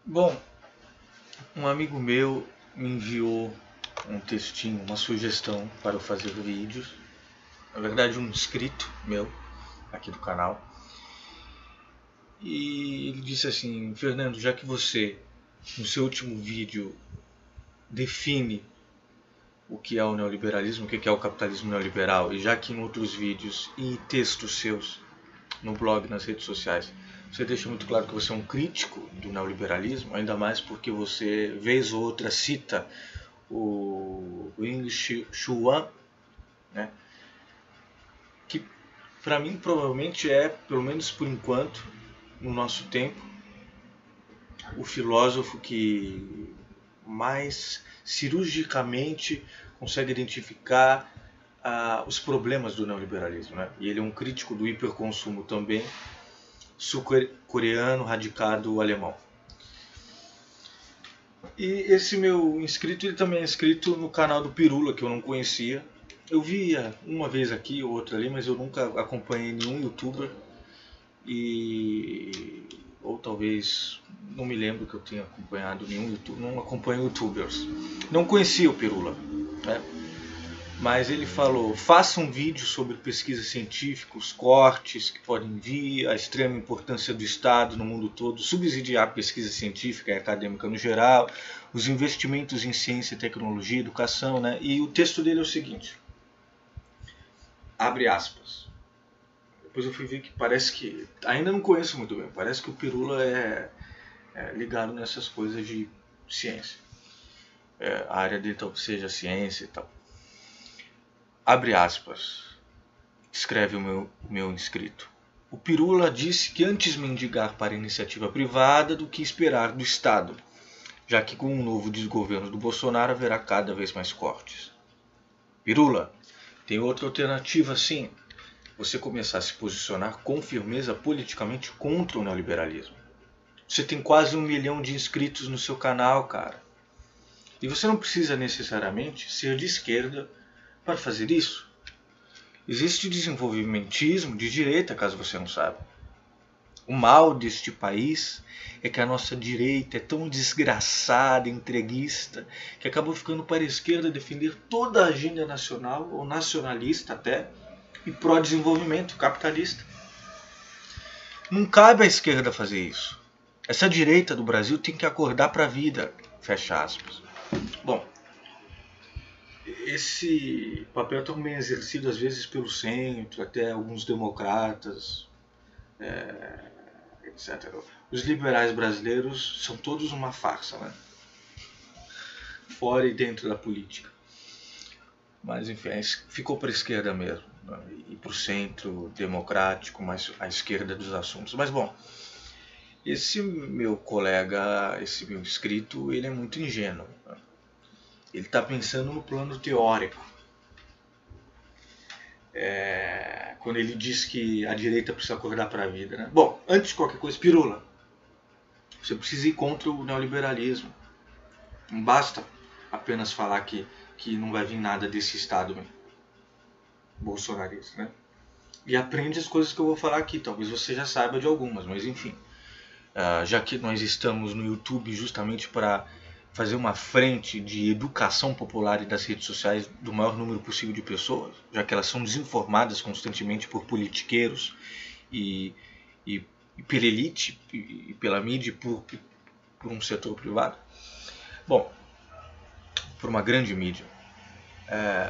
Bom, um amigo meu me enviou um textinho, uma sugestão para eu fazer vídeos. Na verdade, um inscrito meu aqui do canal. E ele disse assim: Fernando, já que você no seu último vídeo define o que é o neoliberalismo, o que é o capitalismo neoliberal, e já que em outros vídeos e textos seus no blog, nas redes sociais, você deixa muito claro que você é um crítico do neoliberalismo, ainda mais porque você, vez ou outra, cita o Ying Xuan, né? Que para mim provavelmente é, pelo menos por enquanto, no nosso tempo, o filósofo que mais cirurgicamente consegue identificar os problemas do neoliberalismo, né? E ele é um crítico do hiperconsumo também, sul-coreano, radicado alemão. E esse meu inscrito, ele também é inscrito no canal do Pirula, que eu não conhecia. Eu via uma vez aqui ou outra ali, mas eu nunca acompanhei nenhum youtuber. Ou talvez, não me lembro que eu tenha acompanhado nenhum youtuber, não acompanho youtubers. Não conhecia o Pirula, né? Mas ele falou: faça um vídeo sobre pesquisa científica, os cortes que podem vir, a extrema importância do Estado no mundo todo, subsidiar a pesquisa científica e acadêmica no geral, os investimentos em ciência, tecnologia, educação, né? E o texto dele é o seguinte, abre aspas. Depois eu fui ver que parece que, ainda não conheço muito bem, parece que o Pirula é ligado nessas coisas de ciência. A área dele talvez seja ciência e tal. Abre aspas, escreve o meu inscrito. O Pirula disse que antes mendigar para a iniciativa privada do que esperar do Estado, já que com o novo desgoverno do Bolsonaro haverá cada vez mais cortes. Pirula, tem outra alternativa sim, você começar a se posicionar com firmeza politicamente contra o neoliberalismo. Você tem quase 1 milhão de inscritos no seu canal, cara. E você não precisa necessariamente ser de esquerda para fazer isso. Existe desenvolvimentismo de direita, caso você não saiba. O mal deste país é que a nossa direita é tão desgraçada, entreguista, que acabou ficando para a esquerda defender toda a agenda nacional, ou nacionalista até, e pró-desenvolvimento, capitalista. Não cabe à esquerda fazer isso. Essa direita do Brasil tem que acordar para a vida, fecha aspas. Bom, esse papel é também exercido às vezes pelo centro, até alguns democratas, etc. Os liberais brasileiros são todos uma farsa, né? Fora e dentro da política. Mas enfim, ficou para a esquerda mesmo, né? E para o centro democrático, mas a esquerda dos assuntos. Mas bom, esse meu colega, esse meu inscrito, ele é muito ingênuo, né? Ele está pensando no plano teórico. Quando ele diz que a direita precisa acordar para a vida, né? Bom, antes de qualquer coisa, Pirula, você precisa ir contra o neoliberalismo. Não basta apenas falar que não vai vir nada desse Estado bolsonarista, né? E aprende as coisas que eu vou falar aqui. Talvez você já saiba de algumas, mas enfim. Já que nós estamos no YouTube justamente para fazer uma frente de educação popular e das redes sociais do maior número possível de pessoas, já que elas são desinformadas constantemente por politiqueiros e pela elite, e pela mídia, por um setor privado. Bom, por uma grande mídia.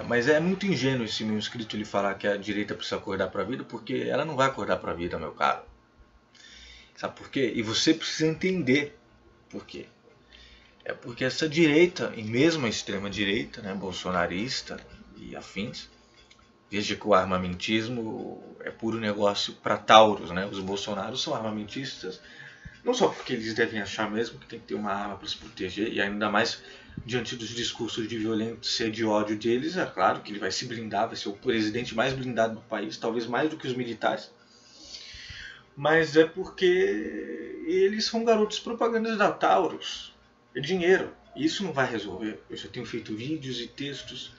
Mas é muito ingênuo esse meu inscrito ele falar que a direita precisa acordar para a vida, porque ela não vai acordar para a vida, meu caro. Sabe por quê? E você precisa entender por quê. É porque essa direita, e mesmo a extrema-direita, né, bolsonarista e afins, veja que o armamentismo é puro negócio para tauros, né? Os bolsonaros são armamentistas, não só porque eles devem achar mesmo que tem que ter uma arma para se proteger, e ainda mais diante dos discursos de violência e de ódio deles, é claro que ele vai se blindar, vai ser o presidente mais blindado do país, talvez mais do que os militares. Mas é porque eles são garotos propagandas da Taurus. É dinheiro. E isso não vai resolver. Eu já tenho feito vídeos e textos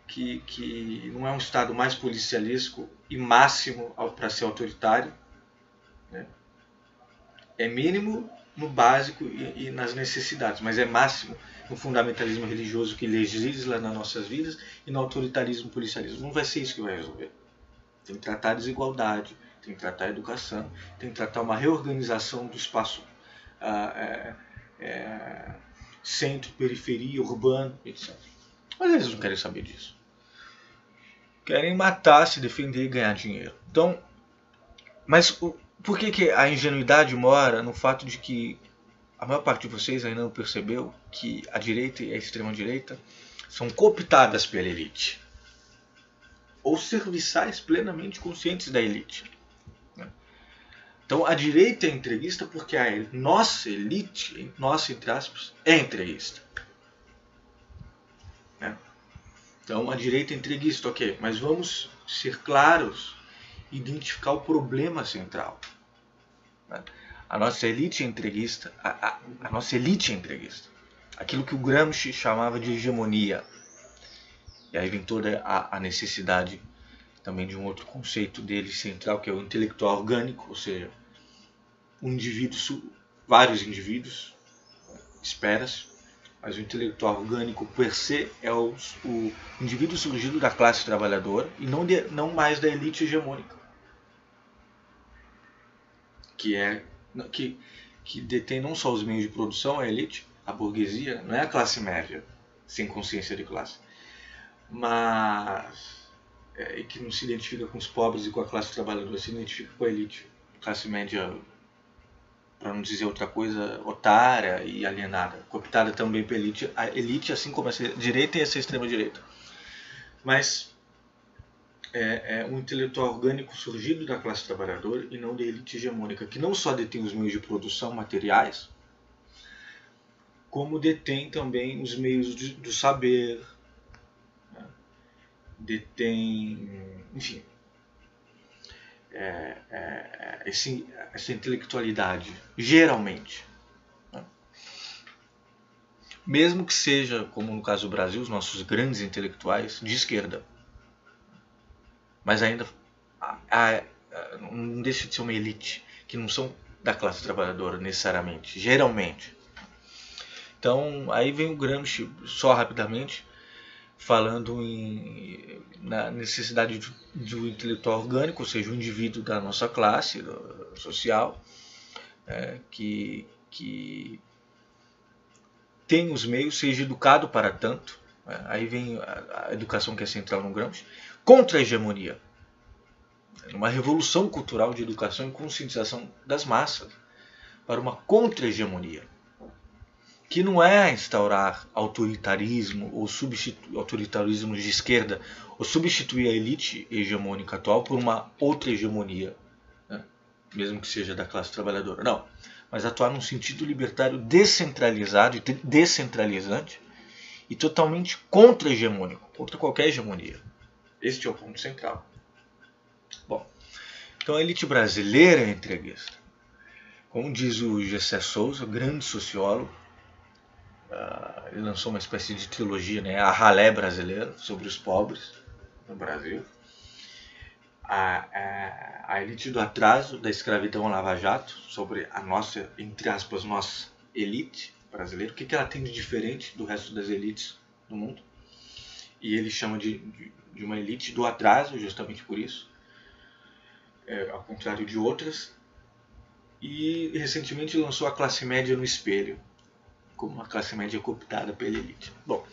que não é um Estado mais policialesco e máximo para ser autoritário, né? É mínimo no básico e nas necessidades, mas é máximo no fundamentalismo religioso que legisla nas nossas vidas e no autoritarismo policialismo. Não vai ser isso que vai resolver. Tem que tratar a desigualdade, tem que tratar a educação, tem que tratar uma reorganização do espaço centro, periferia, urbano, etc. Mas eles não querem saber disso. Querem matar, se defender e ganhar dinheiro. Então, mas por que a ingenuidade mora no fato de que a maior parte de vocês ainda não percebeu que a direita e a extrema-direita são cooptadas pela elite? Ou serviçais plenamente conscientes da elite. Então a direita é entreguista porque a nossa elite, nossa entre aspas, é entreguista. Então a direita é entreguista, ok, mas vamos ser claros e identificar o problema central. A nossa elite é entreguista, a nossa elite é entreguista. Aquilo que o Gramsci chamava de hegemonia. E aí vem toda a necessidade também de um outro conceito dele central, que é o intelectual orgânico, ou seja, um indivíduo, vários indivíduos, espera-se, mas o intelectual orgânico per se é o indivíduo surgido da classe trabalhadora e não mais da elite hegemônica, que detém não só os meios de produção, a elite, a burguesia, não é a classe média, sem consciência de classe, mas que não se identifica com os pobres e com a classe trabalhadora, se identifica com a elite, classe média, para não dizer outra coisa, otária e alienada, cooptada também pela elite, a elite, assim como essa direita e essa extrema-direita. Mas é um intelectual orgânico surgido da classe trabalhadora e não da elite hegemônica, que não só detém os meios de produção materiais, como detém também os meios do saber, detém, enfim, essa intelectualidade, geralmente. Mesmo que seja, como no caso do Brasil, os nossos grandes intelectuais de esquerda. Mas ainda não deixa de ser uma elite, que não são da classe trabalhadora necessariamente, geralmente. Então, aí vem o Gramsci, só rapidamente, falando na necessidade de um intelectual orgânico, ou seja, um indivíduo da nossa classe social, que tem os meios, seja educado para tanto. Aí vem a educação que é central no Gramsci, contra a hegemonia. Uma revolução cultural de educação e conscientização das massas para uma contra-hegemonia, que não é instaurar autoritarismo ou autoritarismo de esquerda, ou substituir a elite hegemônica atual por uma outra hegemonia, mesmo que seja da classe trabalhadora. Não, mas atuar num sentido libertário descentralizado e descentralizante e totalmente contra-hegemônico, contra qualquer hegemonia. Este é o ponto central. Bom, então a elite brasileira é entreguista. Como diz o Gessé Souza, grande sociólogo, ele lançou uma espécie de trilogia, né, a Ralé Brasileira, sobre os pobres no Brasil. A elite do atraso, da escravidão Lava Jato, sobre a nossa, entre aspas, nossa elite brasileira. O que ela tem de diferente do resto das elites do mundo? E ele chama de uma elite do atraso, justamente por isso, ao contrário de outras. E recentemente lançou a classe média no espelho, como uma classe média cooptada pela elite. Bom,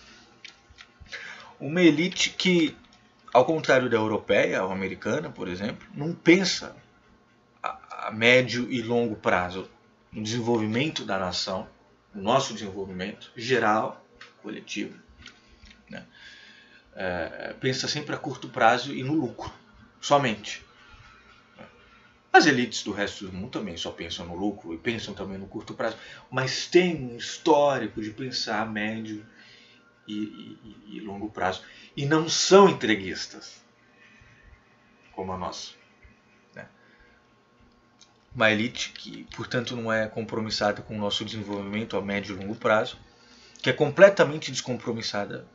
uma elite que, ao contrário da europeia ou americana, por exemplo, não pensa a médio e longo prazo no desenvolvimento da nação, no nosso desenvolvimento geral, coletivo, né? Pensa sempre a curto prazo e no lucro, somente. As elites do resto do mundo também só pensam no lucro e pensam também no curto prazo, mas tem um histórico de pensar a médio e longo prazo. E não são entreguistas, como a nossa. Uma elite que, portanto, não é compromissada com o nosso desenvolvimento a médio e longo prazo, que é completamente descompromissada,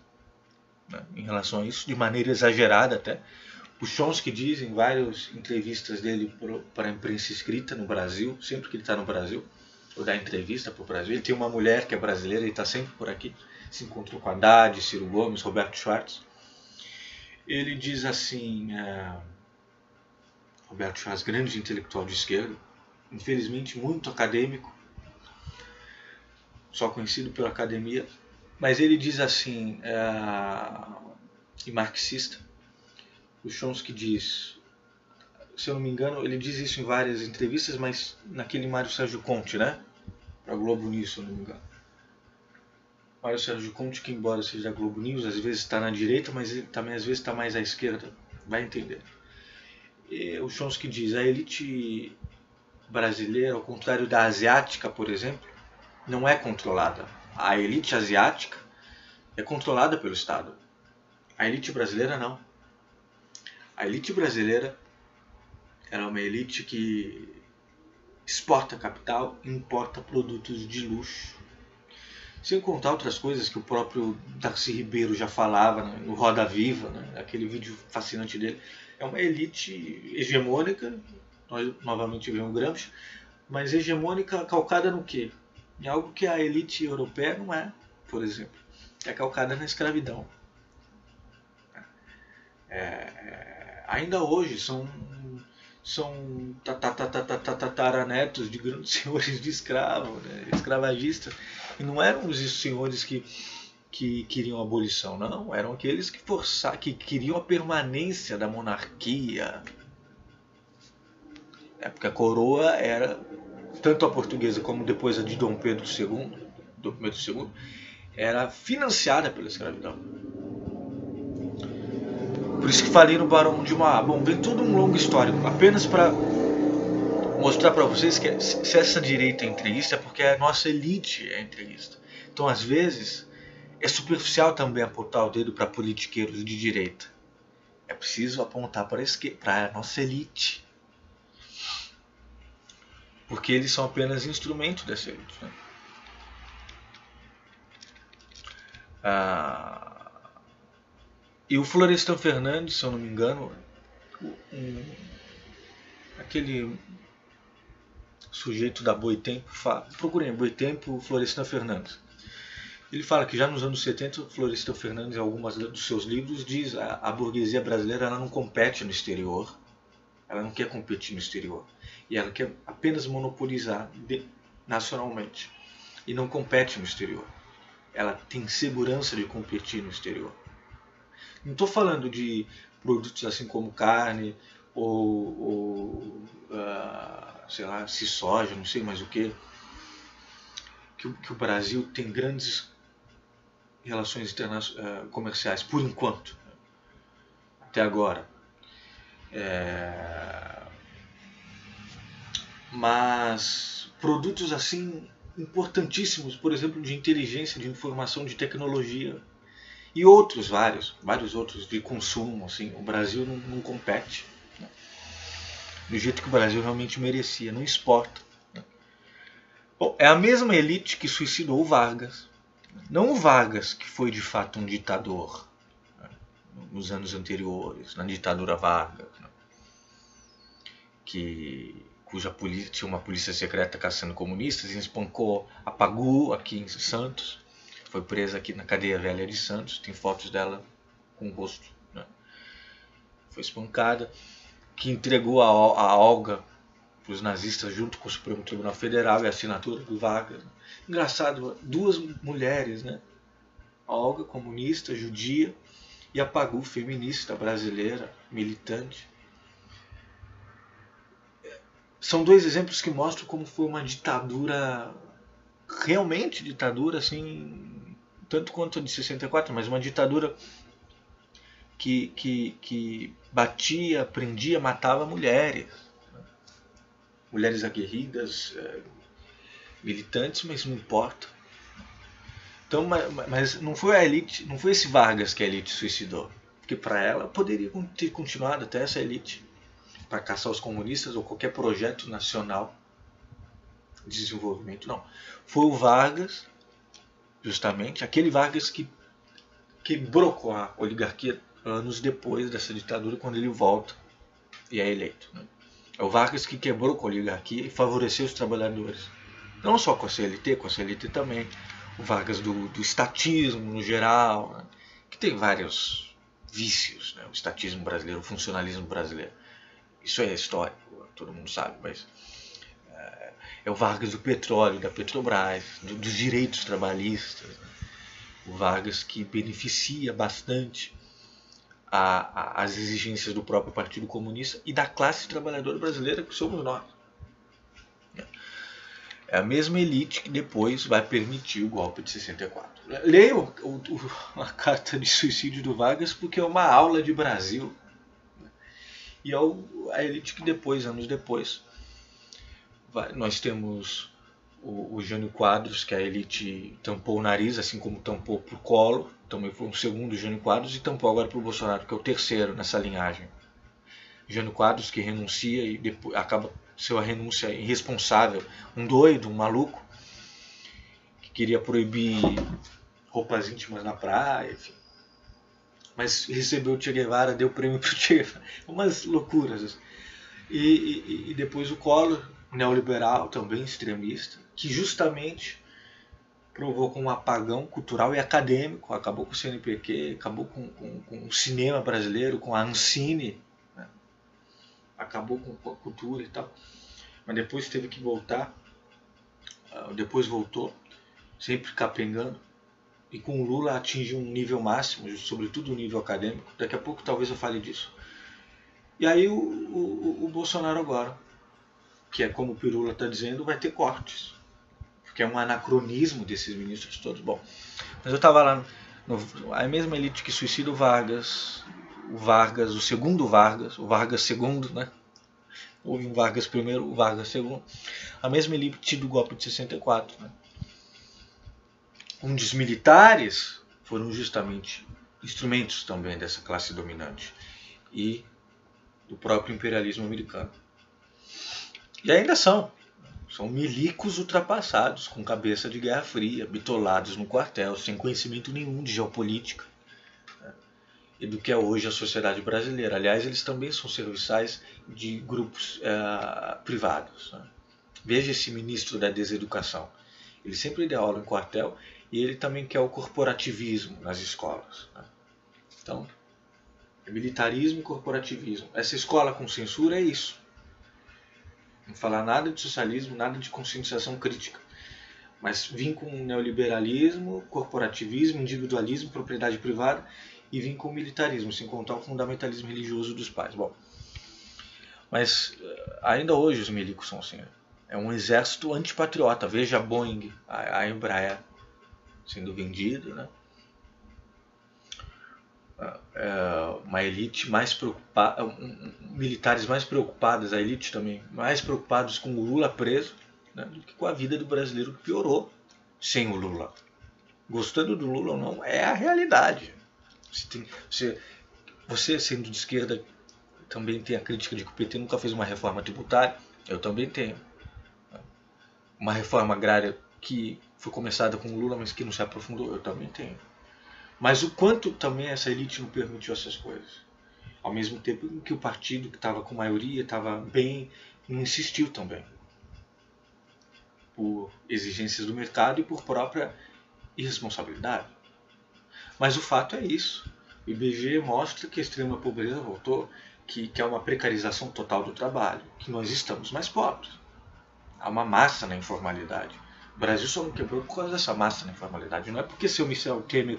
né, em relação a isso, de maneira exagerada até. O Chomsky diz em várias entrevistas dele para a imprensa escrita no Brasil, sempre que ele está no Brasil, ou dar entrevista para o Brasil. Ele tem uma mulher que é brasileira, ele está sempre por aqui. Se encontrou com Haddad, Ciro Gomes, Roberto Schwartz. Ele diz assim, Roberto Schwartz, grande intelectual de esquerda, infelizmente muito acadêmico, só conhecido pela academia, mas ele diz assim, e marxista, o Chomsky diz, se eu não me engano, ele diz isso em várias entrevistas, mas naquele Mário Sérgio Conte, né? Para Globo News, se eu não me engano. Mário Sérgio Conte, que embora seja da Globo News, às vezes está na direita, mas ele também às vezes está mais à esquerda, vai entender. E o Chomsky diz, a elite brasileira, ao contrário da asiática, por exemplo, não é controlada. A elite asiática é controlada pelo Estado. A elite brasileira não. A elite brasileira era uma elite que exporta capital e importa produtos de luxo. Sem contar outras coisas que o próprio Darcy Ribeiro já falava, né, no Roda Viva, né, aquele vídeo fascinante dele. É uma elite hegemônica, nós novamente vemos Gramsci, mas hegemônica calcada no quê? Em algo que a elite europeia não é, por exemplo. É calcada na escravidão. Ainda hoje são tataranetos de grandes senhores de escravo, né, escravagistas, e não eram os senhores que queriam a abolição, não, eram aqueles que queriam a permanência da monarquia. Porque a coroa era, tanto a portuguesa como depois a de Dom Pedro II, era financiada pela escravidão. Por isso que falei no Barão de Mauá. Bom, vem todo um longo histórico, apenas para mostrar para vocês que se essa direita é entreguista é porque a nossa elite é entreguista. Então, às vezes, é superficial também apontar o dedo para politiqueiros de direita. É preciso apontar para a nossa elite. Porque eles são apenas instrumento dessa elite. Né? E o Florestan Fernandes, se eu não me engano, aquele sujeito da Boitempo, procurem Boitempo, Florestan Fernandes. Ele fala que já nos anos 70, Florestan Fernandes, em alguns dos seus livros, diz que a burguesia brasileira ela não compete no exterior, ela não quer competir no exterior, e ela quer apenas monopolizar nacionalmente, e não compete no exterior. Ela tem segurança de competir no exterior. Não estou falando de produtos assim como carne ou sei lá, se soja, não sei mais o que o Brasil tem grandes relações comerciais, por enquanto, até agora. Mas produtos assim importantíssimos, por exemplo, de inteligência, de informação, de tecnologia e outros, vários outros de consumo, assim, o Brasil não compete, né, do jeito que o Brasil realmente merecia, não exporta. Né. Bom, é a mesma elite que suicidou o Vargas, não o Vargas que foi de fato um ditador, né, nos anos anteriores, na ditadura Vargas, né, cuja polícia tinha uma polícia secreta caçando comunistas e espancou a Pagu aqui em Santos. Foi presa aqui na cadeia velha de Santos, tem fotos dela com o rosto, né? Foi espancada, que entregou a Olga para os nazistas junto com o Supremo Tribunal Federal e a assinatura do Vargas. Engraçado, duas mulheres, né? A Olga, comunista, judia, e a Pagu, feminista, brasileira, militante. São dois exemplos que mostram como foi uma ditadura, realmente ditadura, assim, tanto quanto a de 64, mas uma ditadura que batia, prendia, matava mulheres. Mulheres aguerridas, militantes, mas não importa. Então, mas não foi a elite, não foi esse Vargas que a elite suicidou. Porque para ela poderia ter continuado até essa elite para caçar os comunistas ou qualquer projeto nacional de desenvolvimento. Não. Foi o Vargas, justamente, aquele Vargas que quebrou com a oligarquia anos depois dessa ditadura, quando ele volta e é eleito. Né? É o Vargas que quebrou com a oligarquia e favoreceu os trabalhadores. Não só com a CLT também. O Vargas do estatismo no geral, né? Que tem vários vícios, né? O estatismo brasileiro, o funcionalismo brasileiro. Isso é histórico, todo mundo sabe, mas é o Vargas do petróleo, da Petrobras, dos direitos trabalhistas. Né? O Vargas que beneficia bastante as exigências do próprio Partido Comunista e da classe trabalhadora brasileira que somos nós. É a mesma elite que depois vai permitir o golpe de 64. Leiam a carta de suicídio do Vargas porque é uma aula de Brasil. E é a elite que depois, anos depois, nós temos o Jânio Quadros, que a elite tampou o nariz, assim como tampou para o Collor, também foi um segundo Jânio Quadros, e tampou agora para o Bolsonaro, que é o terceiro nessa linhagem. Jânio Quadros que renuncia e depois acaba sua renúncia irresponsável, um doido, um maluco, que queria proibir roupas íntimas na praia, enfim. Mas recebeu o Che Guevara, deu prêmio para o Che Guevara, umas loucuras. E depois o Collor, neoliberal, também extremista, que justamente provocou um apagão cultural e acadêmico, acabou com o CNPq, acabou com o cinema brasileiro, com a Ancine, né? Acabou com a cultura e tal. Mas depois teve que voltar, depois voltou, sempre capengando, e com o Lula atingiu um nível máximo, sobretudo o nível acadêmico. Daqui a pouco talvez eu fale disso. E aí o Bolsonaro agora, que é como o Pirula está dizendo, vai ter cortes. Porque é um anacronismo desses ministros todos. Bom, mas eu estava lá, a mesma elite que suicida o Vargas, o segundo Vargas, o Vargas segundo, né? Houve um Vargas primeiro, o Vargas segundo. A mesma elite do golpe de 64. Né? Onde os militares foram justamente instrumentos também dessa classe dominante. E do próprio imperialismo americano. E ainda são milicos ultrapassados, com cabeça de Guerra Fria, bitolados no quartel, sem conhecimento nenhum de geopolítica, né? E do que é hoje a sociedade brasileira. Aliás, eles também são serviçais de grupos privados. Né? Veja esse ministro da deseducação. Ele sempre deu aula em quartel e ele também quer o corporativismo nas escolas. Né? Então, militarismo e corporativismo. Essa escola com censura é isso. Não falar nada de socialismo, nada de conscientização crítica. Mas vim com neoliberalismo, corporativismo, individualismo, propriedade privada e vim com militarismo, sem contar o fundamentalismo religioso dos pais. Bom, mas ainda hoje os milicos são assim. É um exército antipatriota. Veja a Boeing, a Embraer sendo vendido, né? Uma elite mais preocupada, militares mais preocupados, a elite também, mais preocupados com o Lula preso, né, do que com a vida do brasileiro, que piorou sem o Lula. Gostando do Lula ou não, é a realidade. Você sendo de esquerda, também tem a crítica de que o PT nunca fez uma reforma tributária, eu também tenho. Uma reforma agrária que foi começada com o Lula, mas que não se aprofundou, eu também tenho. Mas o quanto também essa elite não permitiu essas coisas. Ao mesmo tempo em que o partido que estava com maioria, estava bem, não insistiu também. Por exigências do mercado e por própria irresponsabilidade. Mas o fato é isso. O IBGE mostra que a extrema pobreza voltou, que é uma precarização total do trabalho, que nós estamos mais pobres. Há uma massa na informalidade. O Brasil só não quebrou por causa dessa massa na informalidade. Não é porque seu Michel Temer,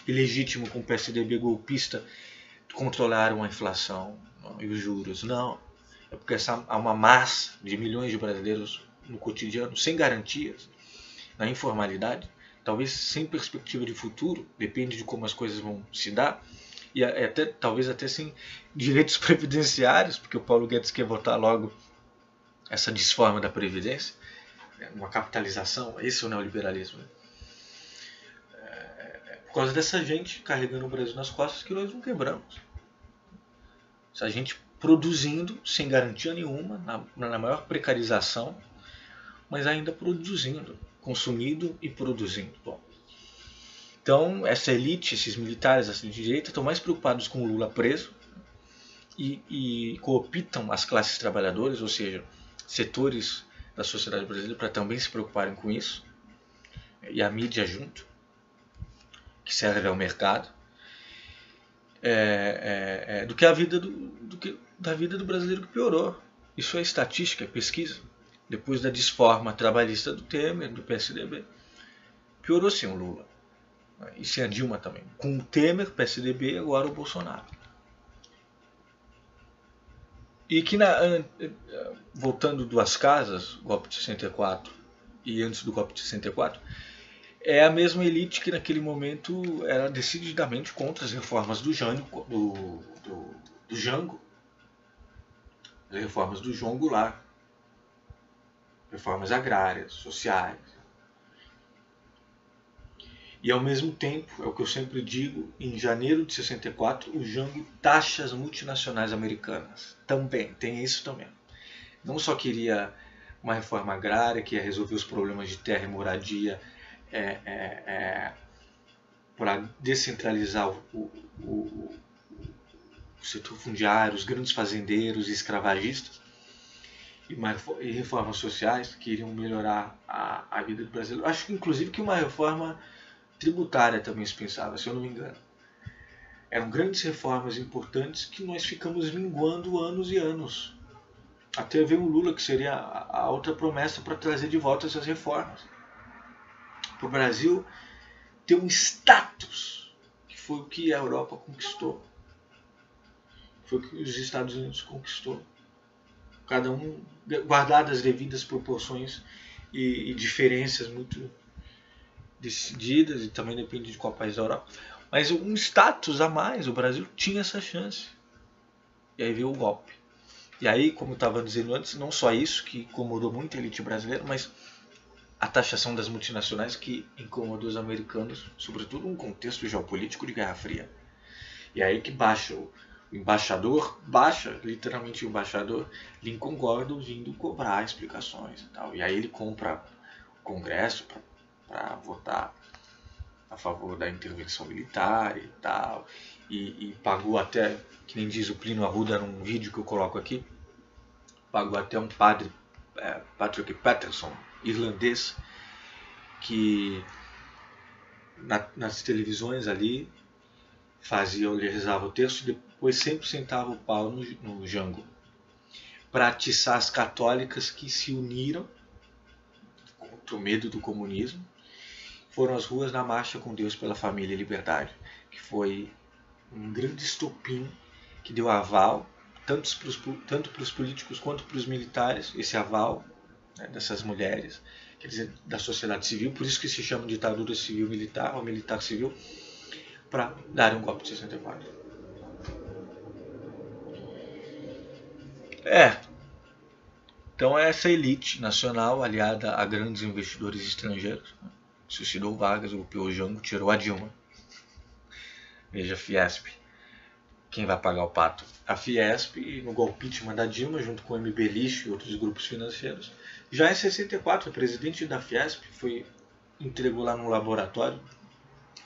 ilegítimo, com o PSDB golpista, controlaram a inflação e os juros. Não. É porque há uma massa de milhões de brasileiros no cotidiano, sem garantias, na informalidade, talvez sem perspectiva de futuro, depende de como as coisas vão se dar, e talvez até sem direitos previdenciários, porque o Paulo Guedes quer votar logo essa desforma da Previdência, uma capitalização, esse é o neoliberalismo. Por causa dessa gente carregando o Brasil nas costas que nós não quebramos. Essa gente produzindo sem garantia nenhuma, na maior precarização, mas ainda produzindo, consumindo e produzindo. Bom, então essa elite, esses militares assim, de direita, estão mais preocupados com o Lula preso e cooptam as classes trabalhadoras, ou seja, setores da sociedade brasileira para também se preocuparem com isso, e a mídia junto, que serve ao mercado, do que a vida da vida do brasileiro que piorou. Isso é estatística, é pesquisa. Depois da desforma trabalhista do Temer, do PSDB, piorou sim o Lula. E sem a Dilma também. Com o Temer, PSDB, agora o Bolsonaro. E que, voltando duas casas, golpe de 64 e antes do golpe de 64, é a mesma elite que naquele momento era decididamente contra as reformas do Jango, as reformas do João Goulart, reformas agrárias, sociais. E ao mesmo tempo, é o que eu sempre digo, em janeiro de 64, o Jango taxa as multinacionais americanas. Também, tem isso também. Não só queria uma reforma agrária, que ia resolver os problemas de terra e moradia, para descentralizar o setor fundiário, os grandes fazendeiros e escravagistas, e reformas sociais que iriam melhorar a vida do brasileiro. Acho que inclusive que uma reforma tributária também se pensava, se eu não me engano. Eram grandes reformas importantes que nós ficamos minguando anos e anos. Até ver o Lula, que seria a outra promessa para trazer de volta essas reformas. Para o Brasil ter um status, que foi o que a Europa conquistou. Foi o que os Estados Unidos conquistou. Cada um guardadas as devidas proporções e diferenças muito decididas, e também depende de qual país da Europa. Mas um status a mais, o Brasil tinha essa chance. E aí veio o golpe. E aí, como eu estava dizendo antes, não só isso que incomodou muito a elite brasileira, mas a taxação das multinacionais que incomodou os americanos, sobretudo num contexto geopolítico de Guerra Fria. E aí que literalmente o embaixador Lincoln Gordon vindo cobrar explicações e tal. E aí ele compra o Congresso para votar a favor da intervenção militar e tal. E pagou até, que nem diz o Plínio Arruda num vídeo que eu coloco aqui, pagou até um padre, Patrick Patterson, irlandês, que nas televisões ali ele rezava o texto e depois sempre sentava o pau no Jango para atiçar as católicas que se uniram contra o medo do comunismo, foram às ruas na marcha com Deus pela família e liberdade, que foi um grande estopim que deu aval tanto para os políticos quanto para os militares, esse aval, né, dessas mulheres, quer dizer, da sociedade civil, por isso que se chama ditadura civil-militar ou militar-civil, para dar um golpe de 64. Então essa elite nacional, aliada a grandes investidores estrangeiros, suicidou Vargas, golpeou Jango, tirou a Dilma. Veja a Fiesp. Quem vai pagar o pato? A Fiesp, no golpe da Dilma, junto com o MB Lixo e outros grupos financeiros. Já em 64, o presidente da Fiesp entregou lá no laboratório.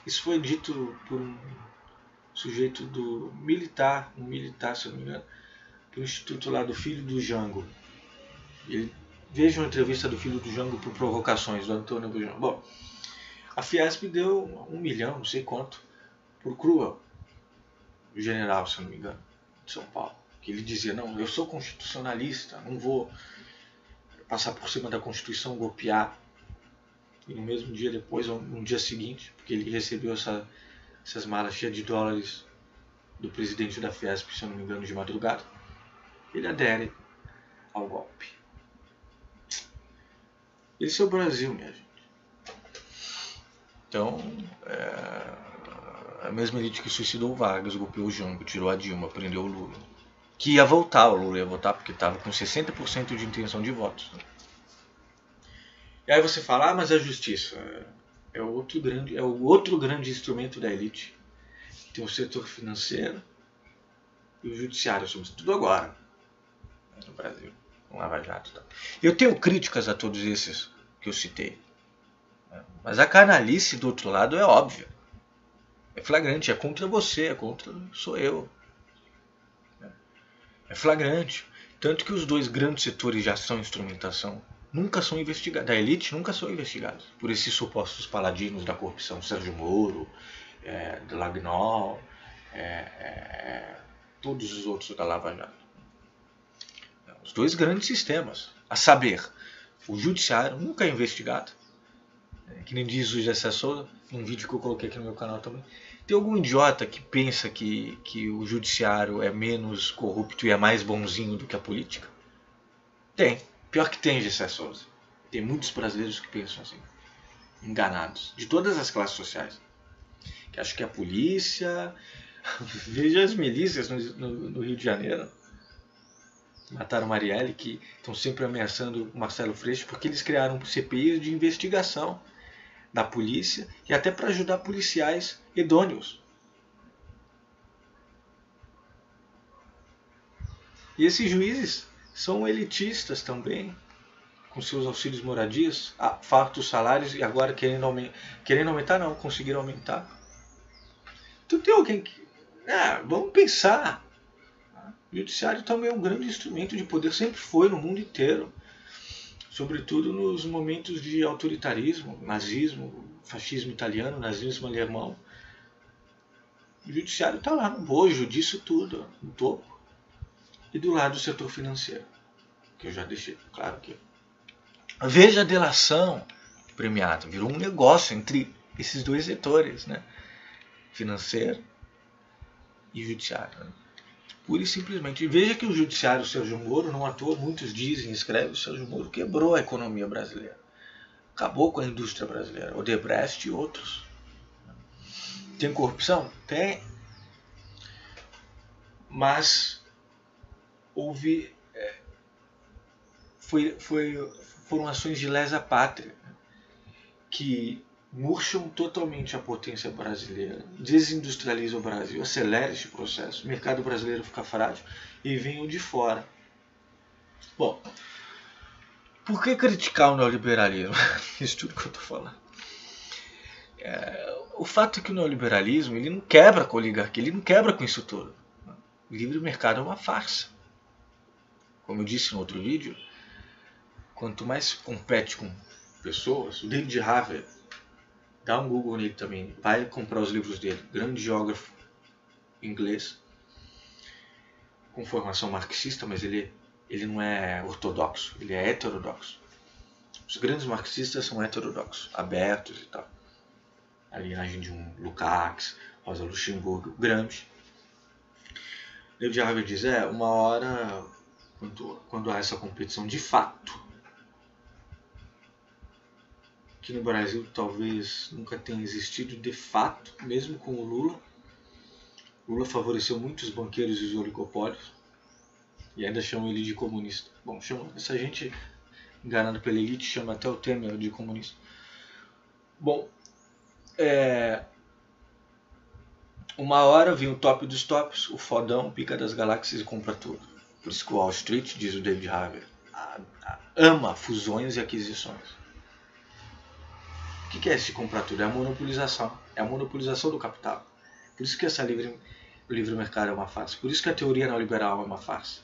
Isso foi dito por um sujeito um militar, se eu não me engano, do instituto lá do filho do Jango. Vejam a entrevista do filho do Jango por provocações, do Antônio Bujão. Bom, a Fiesp deu 1 milhão, não sei quanto, por Cruel, o general, se eu não me engano, de São Paulo. Que ele dizia, não, eu sou constitucionalista, não vou passar por cima da Constituição, golpear. E no mesmo dia depois, ou no dia seguinte, porque ele recebeu essas malas cheias de dólares do presidente da Fiesp, se eu não me engano, de madrugada, ele adere ao golpe. Esse é o Brasil, minha gente. Então, a mesma elite que suicidou o Vargas, golpeou o Jango, tirou a Dilma, prendeu o Lula. Que ia voltar, o Lula ia votar porque estava com 60% de intenção de votos. E aí você fala, mas a justiça é o outro grande instrumento da elite. Tem o setor financeiro e o judiciário, sobretudo agora, no Brasil, com Lava Jato e tal. Eu tenho críticas a todos esses que eu citei. Mas a canalice do outro lado é óbvia. É flagrante, é contra você, sou eu. É flagrante. Tanto que os dois grandes setores de ação e instrumentação nunca são investigados, da elite nunca são investigados por esses supostos paladinos da corrupção, Sérgio Moro, Lagnol, todos os outros da Lava Jato. Os dois grandes sistemas, a saber, o judiciário nunca é investigado, que nem diz o Gessé Souza, num vídeo que eu coloquei aqui no meu canal também. Tem algum idiota que pensa que o judiciário é menos corrupto e é mais bonzinho do que a política? Tem. Pior que tem, Gessé Souza. Tem muitos brasileiros que pensam assim. Enganados. De todas as classes sociais. Que acham que a polícia... Veja as milícias no Rio de Janeiro. Mataram Marielle, que estão sempre ameaçando Marcelo Freixo, porque eles criaram CPIs de investigação da polícia e até para ajudar policiais idôneos. E esses juízes são elitistas também, com seus auxílios moradias, fartos salários e agora querendo aumentar, não, conseguiram aumentar. Então tem alguém que... vamos pensar. O judiciário também é um grande instrumento de poder, sempre foi no mundo inteiro. Sobretudo nos momentos de autoritarismo, nazismo, fascismo italiano, nazismo alemão. O judiciário está lá no bojo disso tudo, no topo. E do lado do setor financeiro, que eu já deixei claro aqui. Veja a delação premiada, virou um negócio entre esses dois setores, né? Financeiro e judiciário. Né? Pura e simplesmente. Veja que o judiciário, o Sérgio Moro, não à toa, muitos dizem, escrevem, o Sérgio Moro quebrou a economia brasileira. Acabou com a indústria brasileira. Odebrecht e outros. Tem corrupção? Tem. Mas houve... foram ações de lesa pátria que murcham totalmente a potência brasileira, desindustrializam o Brasil, acelera este processo, o mercado brasileiro fica frágil e vem o de fora. Bom, por que criticar o neoliberalismo? Isso tudo que eu estou falando. O fato é que o neoliberalismo ele não quebra com a oligarquia, ele não quebra com isso tudo. O livre mercado é uma farsa. Como eu disse no outro vídeo, quanto mais compete com pessoas, o David Harvey, dá um Google nele também, vai comprar os livros dele, grande geógrafo inglês, com formação marxista, mas ele não é ortodoxo, ele é heterodoxo. Os grandes marxistas são heterodoxos, abertos e tal. A linhagem de um Lukács, Rosa Luxemburgo, Gramsci. David Harvey diz, uma hora, quando há essa competição de fato, que no Brasil talvez nunca tenha existido de fato, mesmo com o Lula. Lula favoreceu muitos banqueiros e os oligopólios e ainda chamam ele de comunista. Bom, essa gente enganada pela elite chama até o Temer de comunista. Bom, uma hora vem o top dos tops, o fodão, o pica das galáxias e compra tudo. Por isso que o Wall Street, diz o David Harvey, ama fusões e aquisições. O que é esse comprar tudo? É a monopolização. É a monopolização do capital. Por isso que o livre mercado é uma farsa. Por isso que a teoria neoliberal é uma farsa.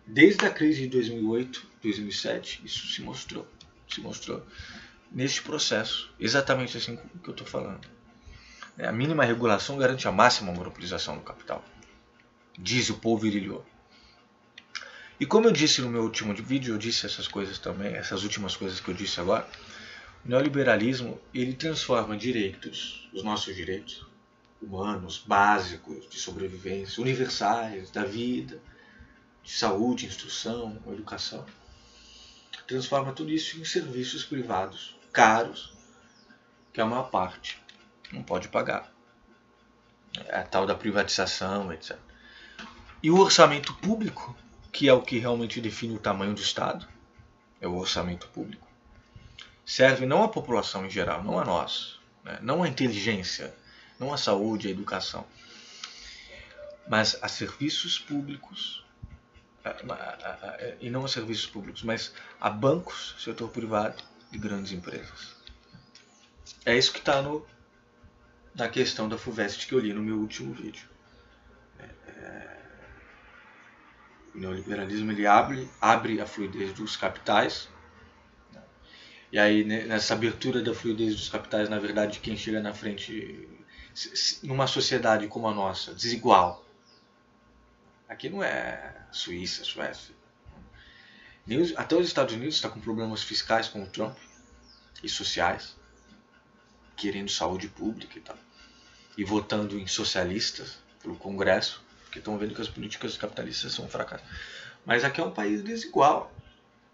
Desde a crise de 2008, 2007, isso se mostrou. Se mostrou neste processo. Exatamente assim que eu estou falando. A mínima regulação garante a máxima monopolização do capital. Diz o Paul Virilio. E como eu disse no meu último vídeo, eu disse essas coisas também, essas últimas coisas que eu disse agora. O neoliberalismo ele transforma direitos, os nossos direitos humanos, básicos, de sobrevivência, universais, da vida, de saúde, instrução, educação, transforma tudo isso em serviços privados, caros, que a maior parte não pode pagar. É a tal da privatização, etc. E o orçamento público, que é o que realmente define o tamanho do Estado, é o orçamento público, serve não à população em geral, não a nós, né? Não à inteligência, não à saúde, à educação, mas a serviços públicos, e não a serviços públicos, mas a bancos, setor privado e grandes empresas. É isso que está na questão da FUVEST que eu li no meu último vídeo. O neoliberalismo ele abre a fluidez dos capitais. E aí, nessa abertura da fluidez dos capitais, na verdade, quem chega na frente, numa sociedade como a nossa, desigual, aqui não é Suíça, Suécia, até os Estados Unidos estão com problemas fiscais com o Trump e sociais, querendo saúde pública e tal, e votando em socialistas pelo Congresso, porque estão vendo que as políticas capitalistas são um fracasso. Mas aqui é um país desigual,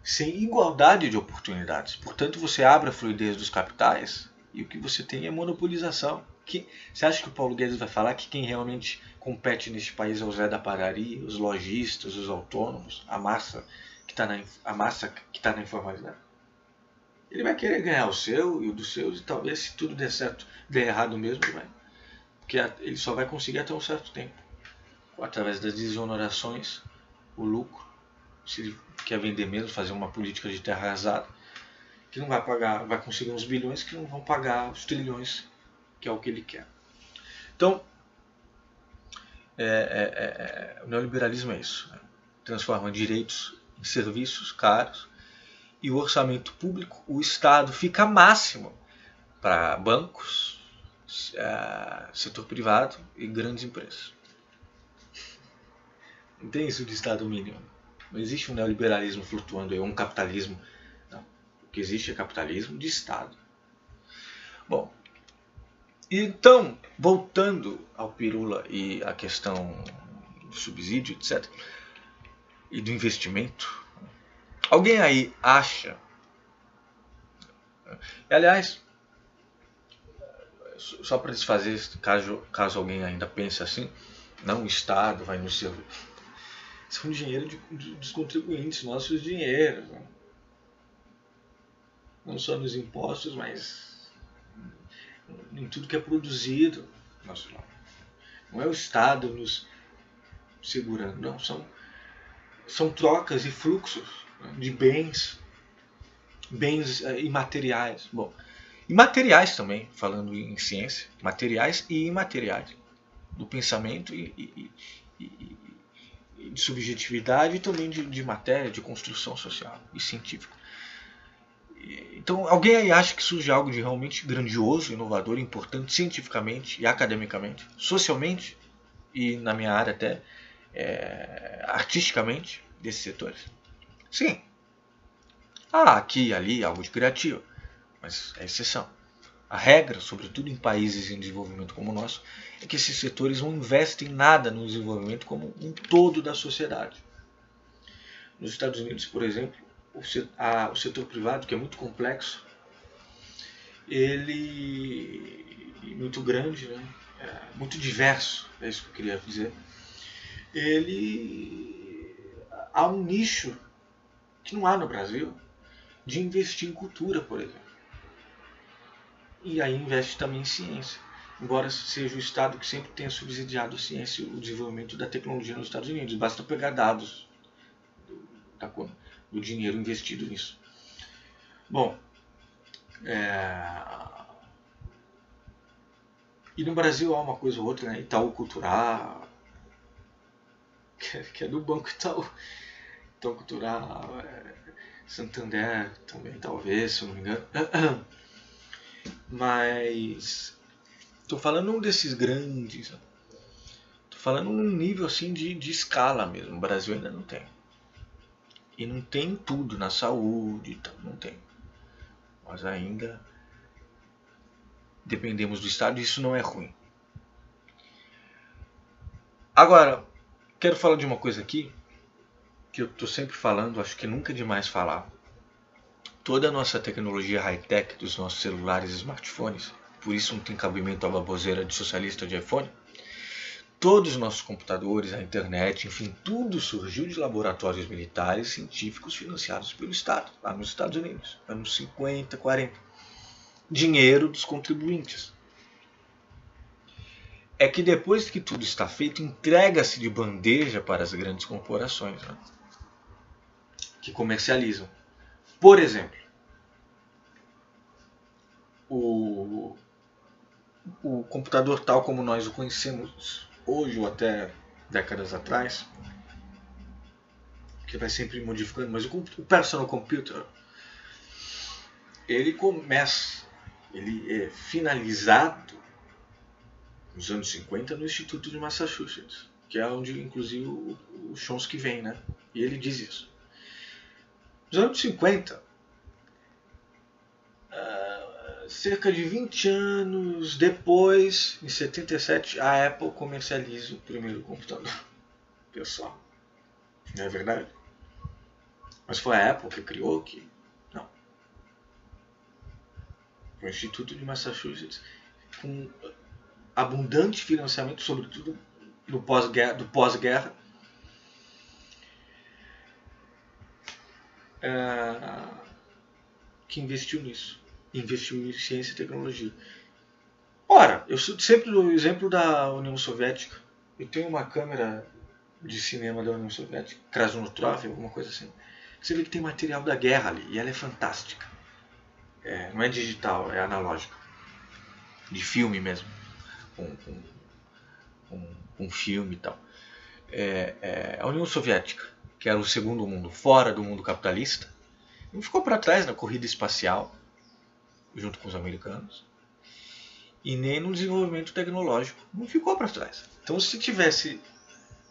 sem igualdade de oportunidades. Portanto, você abre a fluidez dos capitais e o que você tem é monopolização. Você acha que o Paulo Guedes vai falar que quem realmente compete neste país é o Zé da Padaria, os lojistas, os autônomos, a massa que está na informalidade? Ele vai querer ganhar o seu e o dos seus, e talvez, se tudo der certo, der errado mesmo, porque ele só vai conseguir até um certo tempo, através das desonerações, o lucro. Se ele quer vender mesmo, fazer uma política de terra arrasada, que não vai pagar, vai conseguir uns bilhões que não vão pagar os trilhões, que é o que ele quer. Então, o neoliberalismo é isso, né? Transforma direitos em serviços caros, e o orçamento público, o Estado, fica máximo para bancos, setor privado e grandes empresas. Não tem isso de Estado mínimo. Não existe um neoliberalismo flutuando aí, um capitalismo. Não. O que existe é capitalismo de Estado. Bom, então, voltando ao Pirula e à questão do subsídio, etc., e do investimento, alguém aí acha... Aliás, só para desfazer, caso alguém ainda pense assim, não, o Estado vai nos servir. São dinheiro dos contribuintes, nossos dinheiros. Não só nos impostos, mas em tudo que é produzido. Não é o Estado nos segurando, não. São trocas e fluxos de bens imateriais. Bom, imateriais também, falando em ciência, materiais e imateriais, do pensamento e de subjetividade e também de matéria, de construção social e científica. Então, alguém aí acha que surge algo de realmente grandioso, inovador, importante cientificamente e academicamente, socialmente e, na minha área até, artisticamente, desses setores? Sim. Aqui e ali algo de criativo, mas é exceção. A regra, sobretudo em países em desenvolvimento como o nosso, é que esses setores não investem nada no desenvolvimento como um todo da sociedade. Nos Estados Unidos, por exemplo, o setor privado, que é muito complexo, ele é muito grande, né? Muito diverso, é isso que eu queria dizer. Há um nicho que não há no Brasil de investir em cultura, por exemplo. E aí investe também em ciência, embora seja o Estado que sempre tenha subsidiado a ciência e o desenvolvimento da tecnologia nos Estados Unidos. Basta pegar dados do dinheiro investido nisso. Bom, e no Brasil há uma coisa ou outra, né? Itaú Cultural, que é do Banco Itaú. Itaú Cultural, Santander também, talvez, se eu não me engano. Mas estou falando um desses grandes. Estou falando num nível assim de escala mesmo. O Brasil ainda não tem. E não tem tudo na saúde, não tem. Nós ainda dependemos do Estado e isso não é ruim. Agora, quero falar de uma coisa aqui que eu estou sempre falando, acho que nunca é demais falar. Toda a nossa tecnologia high-tech dos nossos celulares e smartphones, por isso não tem cabimento a baboseira de socialista de iPhone, todos os nossos computadores, a internet, enfim, tudo surgiu de laboratórios militares e científicos financiados pelo Estado, lá nos Estados Unidos, anos 50, 40. Dinheiro dos contribuintes. É que depois que tudo está feito, entrega-se de bandeja para as grandes corporações, né? Que comercializam. Por exemplo, o computador tal como nós o conhecemos hoje ou até décadas atrás, que vai sempre modificando, mas o personal computer, ele é finalizado nos anos 50 no Instituto de Massachusetts, que é onde inclusive o Chomsky vem, né? E ele diz isso. Nos anos 50, cerca de 20 anos depois, em 77, a Apple comercializa o primeiro computador pessoal. Não é verdade? Mas foi a Apple que criou? Não. O Instituto de Massachusetts, com abundante financiamento, sobretudo do pós-guerra, que investiu nisso. Investiu em ciência e tecnologia. Ora, eu sempre dou o exemplo da União Soviética. Eu tenho uma câmera de cinema da União Soviética, Krasnotrovsk, alguma coisa assim. Você vê que tem material da guerra ali, e ela é fantástica. Não é digital, é analógica. De filme mesmo. Um filme e tal. A União Soviética, que era o segundo mundo, fora do mundo capitalista, não ficou para trás na corrida espacial, junto com os americanos, e nem no desenvolvimento tecnológico. Não ficou para trás. Então, se tivesse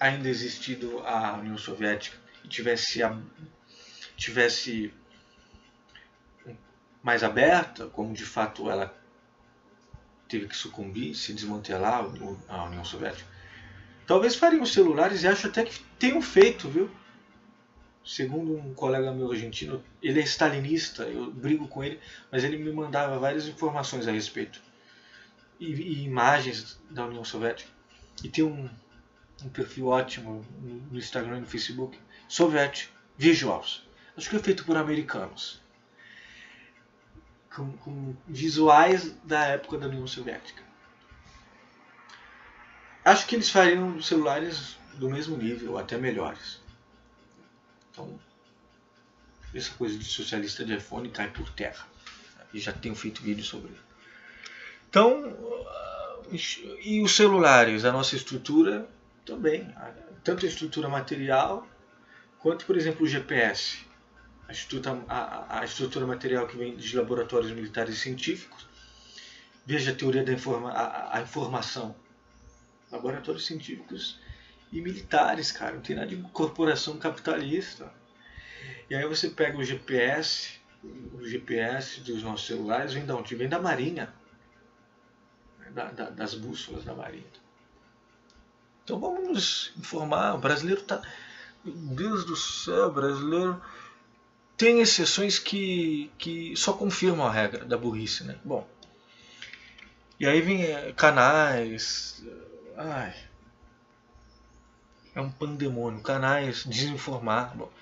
ainda existido a União Soviética e tivesse mais aberta, como de fato ela teve que sucumbir, se desmantelar a União Soviética, talvez fariam os celulares, e acho até que tenham feito, viu? Segundo um colega meu argentino, ele é stalinista, eu brigo com ele, mas ele me mandava várias informações a respeito. E imagens da União Soviética. E tem um perfil ótimo no Instagram e no Facebook, Soviet Visuals. Acho que é feito por americanos. Com visuais da época da União Soviética. Acho que eles fariam celulares do mesmo nível, até melhores. Então, essa coisa de socialista de iPhone cai por terra. E já tenho feito vídeo sobre isso. Então, e os celulares, a nossa estrutura também. Tanto a estrutura material, quanto, por exemplo, o GPS. A estrutura material que vem de laboratórios militares e científicos. Veja a teoria da informação. Laboratórios científicos e militares, cara. Não tem nada de corporação capitalista. E aí você pega o GPS dos nossos celulares, vem de onde? Vem da Marinha. Das bússolas da Marinha. Então vamos nos informar. O brasileiro está... Meu Deus do céu, o brasileiro... Tem exceções que só confirmam a regra da burrice, né? Bom, e aí vem canais... Ai, é um pandemônio. Canais desinformar. Bom.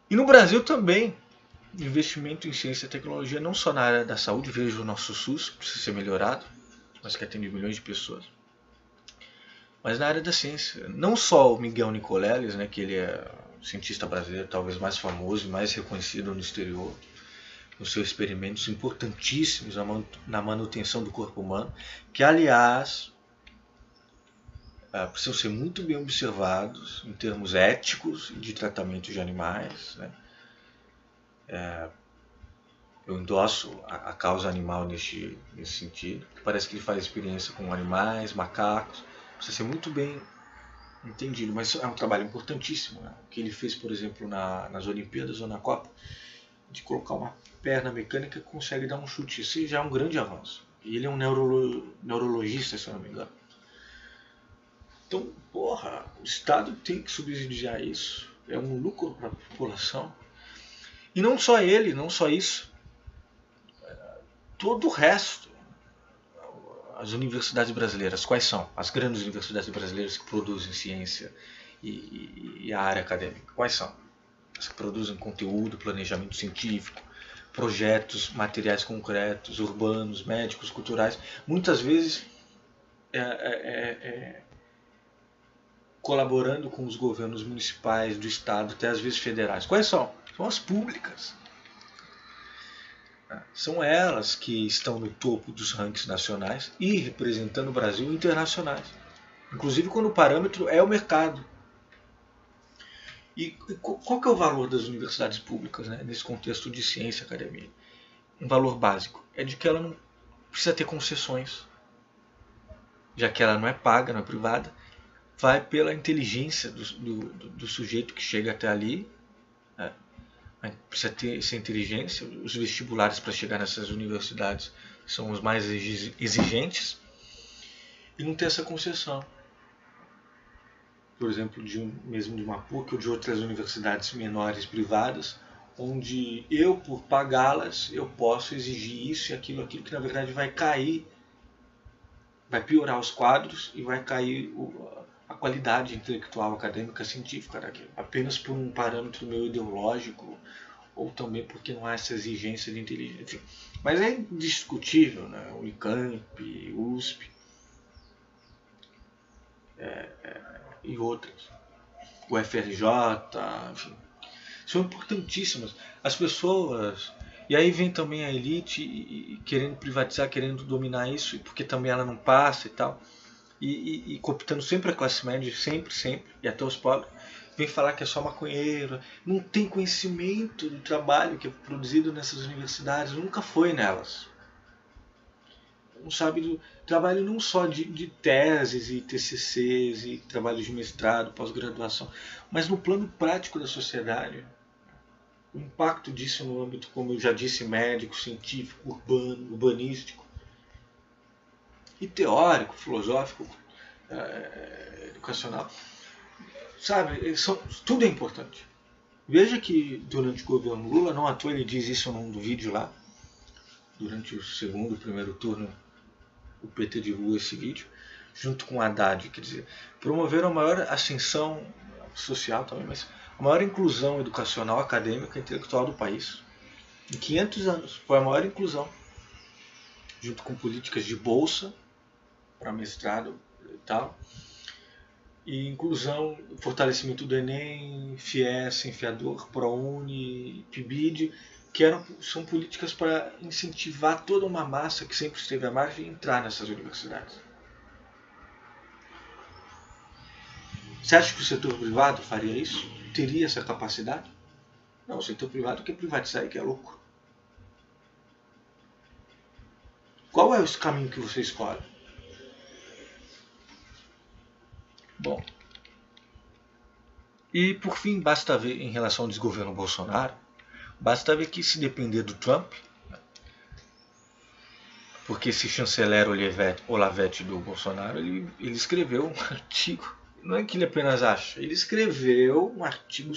E no Brasil também, investimento em ciência e tecnologia, não só na área da saúde, vejo o nosso SUS, precisa ser melhorado, mas que atende milhões de pessoas, mas na área da ciência. Não só o Miguel Nicoleles, né, que ele é o cientista brasileiro talvez mais famoso e mais reconhecido no exterior, com seus experimentos importantíssimos na manutenção do corpo humano, que aliás precisam ser muito bem observados em termos éticos de tratamento de animais, né? Eu endosso a causa animal nesse sentido. Parece que ele faz experiência com animais, macacos. Precisa ser muito bem entendido, mas é um trabalho importantíssimo, né? O que ele fez, por exemplo, nas Olimpíadas ou na Copa, de colocar uma perna mecânica que consegue dar um chute. Isso já é um grande avanço. E ele é um neurologista, se eu não me engano. Então, porra, o Estado tem que subsidiar isso. É um lucro para a população. E não só ele, não só isso. Todo o resto. As universidades brasileiras, quais são? As grandes universidades brasileiras que produzem ciência e a área acadêmica, quais são? As que produzem conteúdo, planejamento científico, projetos, materiais concretos, urbanos, médicos, culturais. Muitas vezes colaborando com os governos municipais, do estado, até às vezes federais. Quais são? São as públicas. São elas que estão no topo dos rankings nacionais e representando o Brasil internacionais. Inclusive quando o parâmetro é o mercado. Qual que é o valor das universidades públicas, né, nesse contexto de ciência e academia? Um valor básico é de que ela não precisa ter concessões, já que ela não é paga, não é privada, vai pela inteligência do sujeito que chega até ali, né? Precisa ter essa inteligência. Os vestibulares para chegar nessas universidades são os mais exigentes e não ter essa concessão. Por exemplo, mesmo de uma PUC ou de outras universidades menores privadas, onde eu, por pagá-las, eu posso exigir isso e aquilo que na verdade vai cair, vai piorar os quadros e vai cair a qualidade intelectual, acadêmica, científica daqui, apenas por um parâmetro meu ideológico ou também porque não há essa exigência de inteligência. Enfim, mas é indiscutível, né? Unicamp, USP e outras, o FRJ, enfim, são importantíssimas. As pessoas. E aí vem também a elite querendo privatizar, querendo dominar isso, porque também ela não passa e tal. E cooptando sempre a classe média, sempre, e até os pobres. Vem falar que é só maconheiro, não tem conhecimento do trabalho que é produzido nessas universidades, nunca foi nelas. Não sabe do trabalho não só de teses e TCCs e trabalhos de mestrado, pós-graduação, mas no plano prático da sociedade. O impacto disso no âmbito, como eu já disse, médico, científico, urbano, urbanístico e teórico, filosófico, educacional. Sabe, tudo é importante. Veja que durante o governo Lula, não à toa ele diz isso num vídeo lá, durante o segundo, primeiro turno, o PT divulga esse vídeo, junto com o Haddad, quer dizer, promoveram a maior ascensão social também, mas a maior inclusão educacional, acadêmica e intelectual do país. Em 500 anos, foi a maior inclusão, junto com políticas de bolsa para mestrado e tal, e inclusão, fortalecimento do Enem, FIES, Enfiador, ProUni, PIBID, que são políticas para incentivar toda uma massa que sempre esteve à margem a entrar nessas universidades. Você acha que o setor privado faria isso? Teria essa capacidade? Não, o setor privado quer privatizar e que é louco. Qual é o caminho que você escolhe? Bom, e por fim, basta ver em relação ao desgoverno Bolsonaro, basta ver que se depender do Trump, porque esse chanceler Olavete do Bolsonaro, ele escreveu um artigo, não é que ele apenas acha, ele escreveu um artigo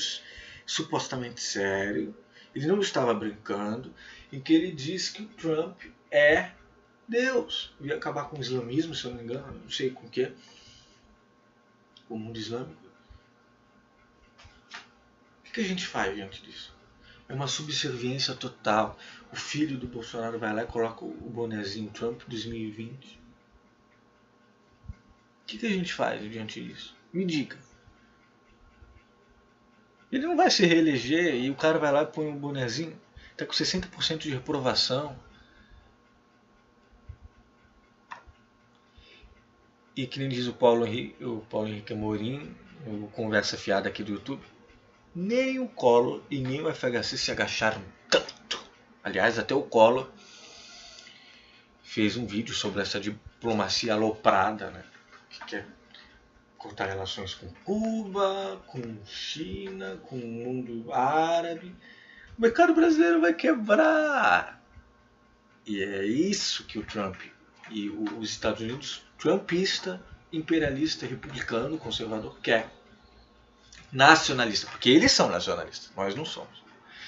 supostamente sério, ele não estava brincando, em que ele diz que o Trump é Deus, ia acabar com o islamismo, se eu não me engano, não sei com o que, o mundo islâmico. O que a gente faz diante disso? É uma subserviência total. O filho do Bolsonaro vai lá e coloca o bonezinho Trump 2020. O que a gente faz diante disso? Me diga. Ele não vai se reeleger e o cara vai lá e põe um bonezinho. Está com 60% de reprovação. E que nem diz o Paulo Henrique Amorim, o Conversa Fiada aqui do YouTube, nem o Collor e nem o FHC se agacharam tanto. Aliás, até o Collor fez um vídeo sobre essa diplomacia aloprada, né? Que quer cortar relações com Cuba, com China, com o mundo árabe. O mercado brasileiro vai quebrar. E é isso que o Trump e os Estados Unidos, trumpista, imperialista, republicano, conservador, quer. Nacionalista, porque eles são nacionalistas, nós não somos.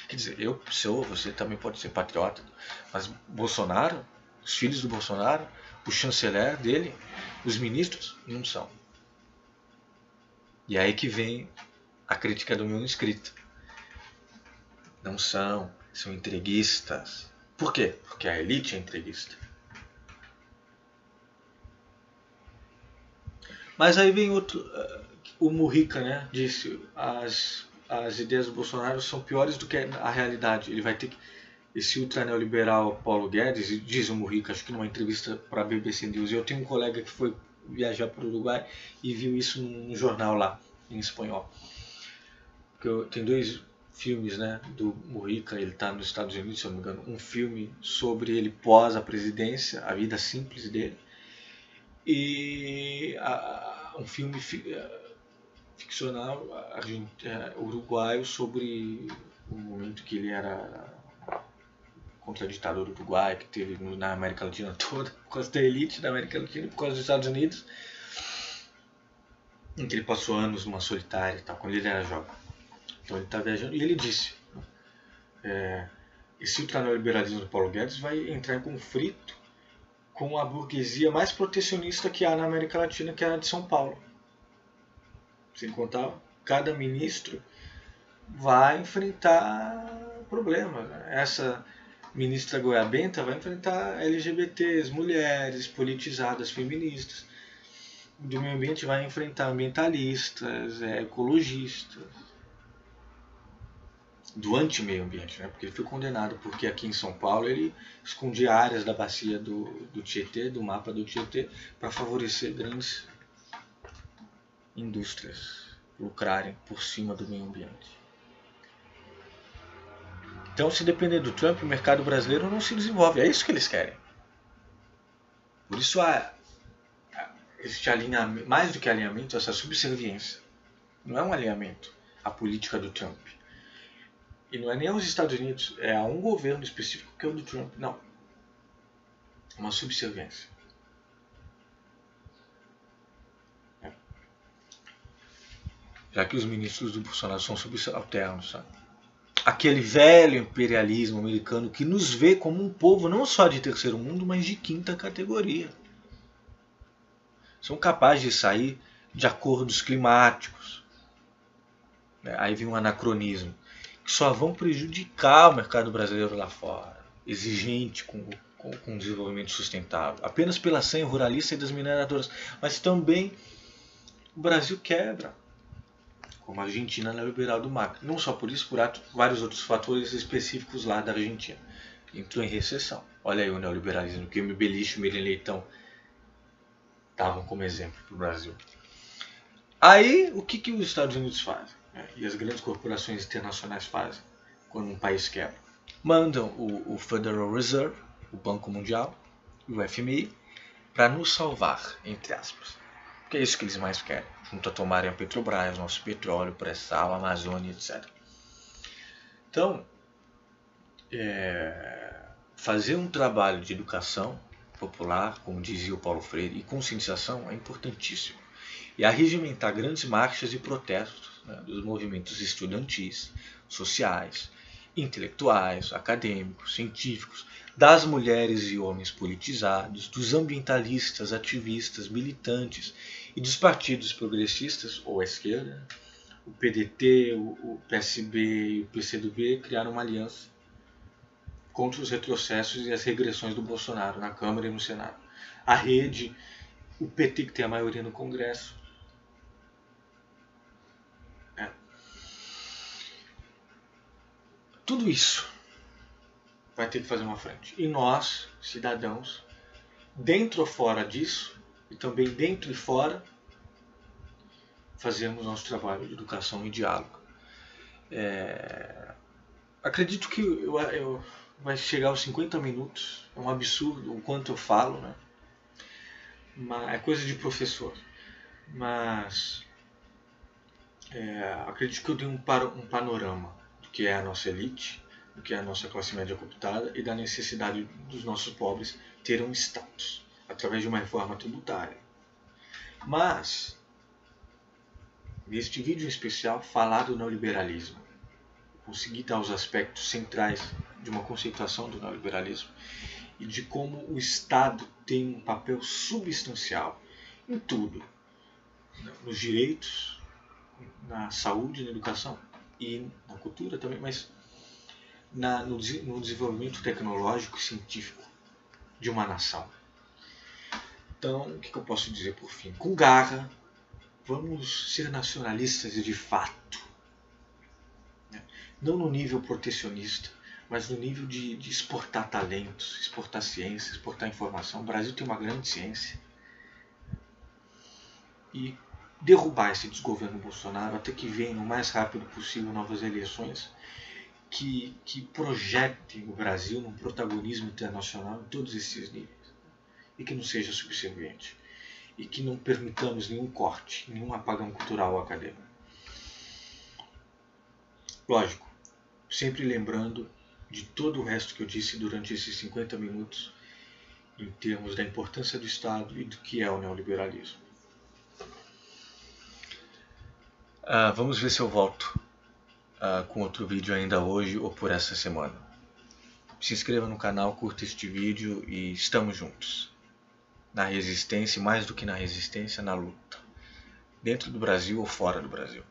Quer dizer, eu sou, você também pode ser patriota, mas Bolsonaro, os filhos do Bolsonaro, o chanceler dele, os ministros, não são. E aí que vem a crítica do meu inscrito. Não são entreguistas. Por quê? Porque a elite é entreguista. Mas aí vem outro, o Mujica, né, disse, as ideias do Bolsonaro são piores do que a realidade. Ele vai ter que, esse ultra neoliberal Paulo Guedes, diz o Mujica, acho que numa entrevista para a BBC News, eu tenho um colega que foi viajar para o Uruguai e viu isso num jornal lá, em espanhol. Tem dois filmes, né, do Mujica, ele está nos Estados Unidos, se eu não me engano, um filme sobre ele pós a presidência, a vida simples dele, e um filme ficcional uruguaio sobre o momento que ele era contra a ditadura uruguaia que teve na América Latina toda, por causa da elite da América Latina, por causa dos Estados Unidos, em que ele passou anos numa solitária e tal, quando ele era jovem. Então ele está viajando e ele disse: esse ultraliberalismo do Paulo Guedes vai entrar em conflito com a burguesia mais protecionista que há na América Latina, que é a de São Paulo. Sem contar, cada ministro vai enfrentar problemas. Essa ministra Goiabenta vai enfrentar LGBTs, mulheres, politizadas, feministas. Do meio ambiente vai enfrentar ambientalistas, ecologistas. Do anti-meio ambiente, né? Porque ele foi condenado porque aqui em São Paulo ele escondia áreas da bacia do Tietê, do mapa do Tietê, para favorecer grandes indústrias lucrarem por cima do meio ambiente. Então, se depender do Trump, o mercado brasileiro não se desenvolve. É isso que eles querem. Por isso existe alinhamento, mais do que alinhamento, essa subserviência. Não é um alinhamento à política do Trump. E não é nem aos Estados Unidos, é a um governo específico que é o do Trump. Não. É uma subserviência. Já que os ministros do Bolsonaro são subalternos, sabe? Aquele velho imperialismo americano que nos vê como um povo não só de terceiro mundo, mas de quinta categoria. São capazes de sair de acordos climáticos. Aí vem um anacronismo. Que só vão prejudicar o mercado brasileiro lá fora, exigente com desenvolvimento sustentável, apenas pela senha ruralista e das mineradoras. Mas também o Brasil quebra, como a Argentina neoliberal do Macri. Não só por isso, por vários outros fatores específicos lá da Argentina. Entrou em recessão. Olha aí o neoliberalismo que o MB Lixo e o Miriam Leitão davam como exemplo para o Brasil. Aí, o que os Estados Unidos fazem? E as grandes corporações internacionais fazem quando um país quebra? Mandam o Federal Reserve, o Banco Mundial, o FMI, para nos salvar, entre aspas. Porque é isso que eles mais querem, junto a tomarem a Petrobras, nosso petróleo, pré-sal, Amazônia, etc. Então, fazer um trabalho de educação popular, como dizia o Paulo Freire, e conscientização é importantíssimo. E arregimentar grandes marchas e protestos, né, dos movimentos estudantis, sociais, intelectuais, acadêmicos, científicos, das mulheres e homens politizados, dos ambientalistas, ativistas, militantes e dos partidos progressistas ou à esquerda. O PDT, o PSB e o PCdoB criaram uma aliança contra os retrocessos e as regressões do Bolsonaro na Câmara e no Senado. A Rede, o PT, que tem a maioria no Congresso. Tudo isso vai ter que fazer uma frente. E nós, cidadãos, dentro ou fora disso, e também dentro e fora, fazemos nosso trabalho de educação e diálogo. Acredito que vai chegar aos 50 minutos. É um absurdo o quanto eu falo, né? É coisa de professor. Mas acredito que eu dei um panorama do que é a nossa elite, do que é a nossa classe média cooptada e da necessidade dos nossos pobres terem um status através de uma reforma tributária. Mas, neste vídeo em especial, falar do neoliberalismo, conseguir dar os aspectos centrais de uma conceituação do neoliberalismo e de como o Estado tem um papel substancial em tudo, nos direitos, na saúde, na educação e na cultura também, mas no desenvolvimento tecnológico e científico de uma nação. Então, o que eu posso dizer por fim? Com garra, vamos ser nacionalistas de fato. Não no nível protecionista, mas no nível de exportar talentos, exportar ciência, exportar informação. O Brasil tem uma grande ciência. E derrubar esse desgoverno Bolsonaro até que venham o mais rápido possível novas eleições que projetem o Brasil num protagonismo internacional em todos esses níveis e que não seja subserviente e que não permitamos nenhum corte, nenhum apagão cultural ou acadêmico. Lógico, sempre lembrando de todo o resto que eu disse durante esses 50 minutos em termos da importância do Estado e do que é o neoliberalismo. Vamos ver se eu volto com outro vídeo ainda hoje ou por essa semana. Se inscreva no canal, curta este vídeo e estamos juntos. Na resistência, mais do que na resistência, na luta. Dentro do Brasil ou fora do Brasil.